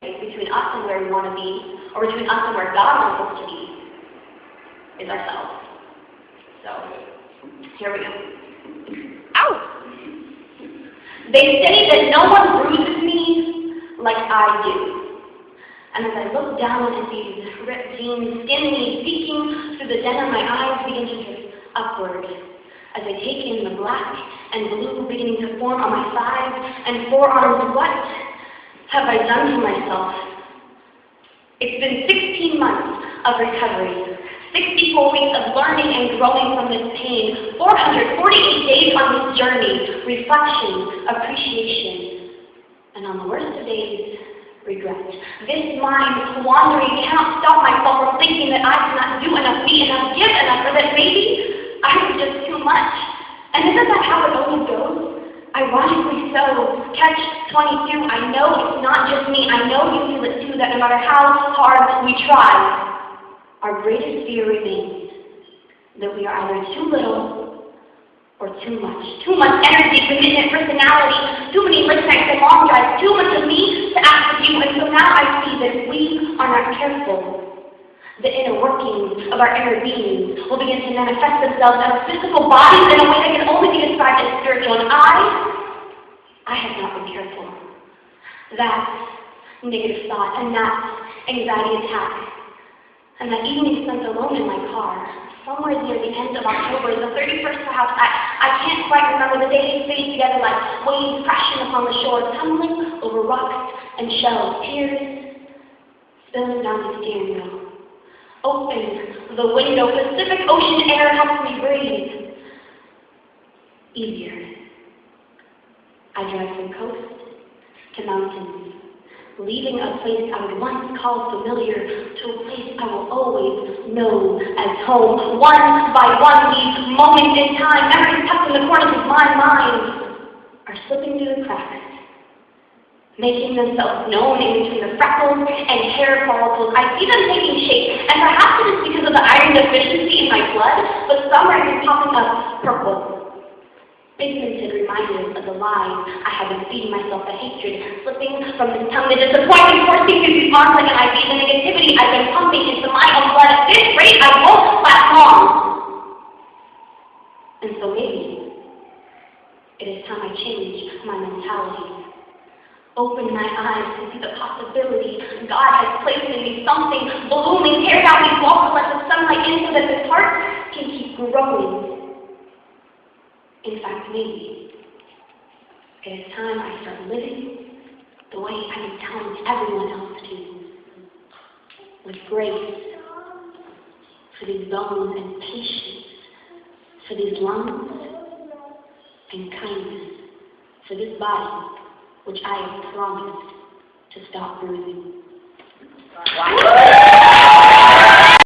between us and where we want to be, or between us and where God wants us to be, is ourselves. So, here we go. Ow! They say that no one bruises me like I do. And as I look down at these ripped jeans, skinny, peeking through the den of my eyes begin to drift upward, as I take in the black and blue beginning to form on my thighs and forearms. What have I done to myself? It's been 16 months of recovery, 64 weeks of learning and growing from this pain, 448 days on this journey, reflection, appreciation, and on the worst of days, regret. This mind wandering cannot stop myself from thinking that I cannot do enough, be enough, give enough, or that maybe I was just too much. And isn't that how it always goes? Ironically so, catch 22, I know it's not just me, I know you feel it too, that no matter how hard we try, our greatest fear remains that we are either too little or too much. Too much energy, commitment, personality, too many late nights and long drives, too much of me to ask of you. And so now I see that if we are not careful, the inner workings of our inner beings will begin to manifest themselves as physical bodies in a way that can only be described as spiritual. And I have not been careful. That negative thought and that anxiety attack and that evening spent alone in my car, somewhere near the end of October, the 31st perhaps, I can't quite remember the days sitting together like waves crashing upon the shore, tumbling over rocks and shells, tears spilling down the steering wheel. Open the window, Pacific Ocean air helps me breathe easier. I drive from coast to mountains, leaving a place I would once call familiar to a place I will always know as home. One by one, these moments in time, memories tucked in the corners of my mind, are slipping through the cracks, making themselves known in between the freckles and hair follicles. I see them taking shape, and perhaps it is because of the iron deficiency in my blood, but some are even popping up purple. Pigmented reminders of the lies I have been feeding myself, the hatred slipping from this tongue, the disappointment coursing through these arms like an IV, the negativity I've been pumping into my own blood. At this rate, I won't last long. And so maybe it is time I change my mentality. Open my eyes to see the possibility God has placed in me, something blooming. Tear down these walls to let the sunlight in so that this heart can keep growing. In fact, maybe it is time I start living the way I've been telling everyone else to, with grace for these bones and patience for these lungs and kindness for this body which I have promised to stop bruising. Wow.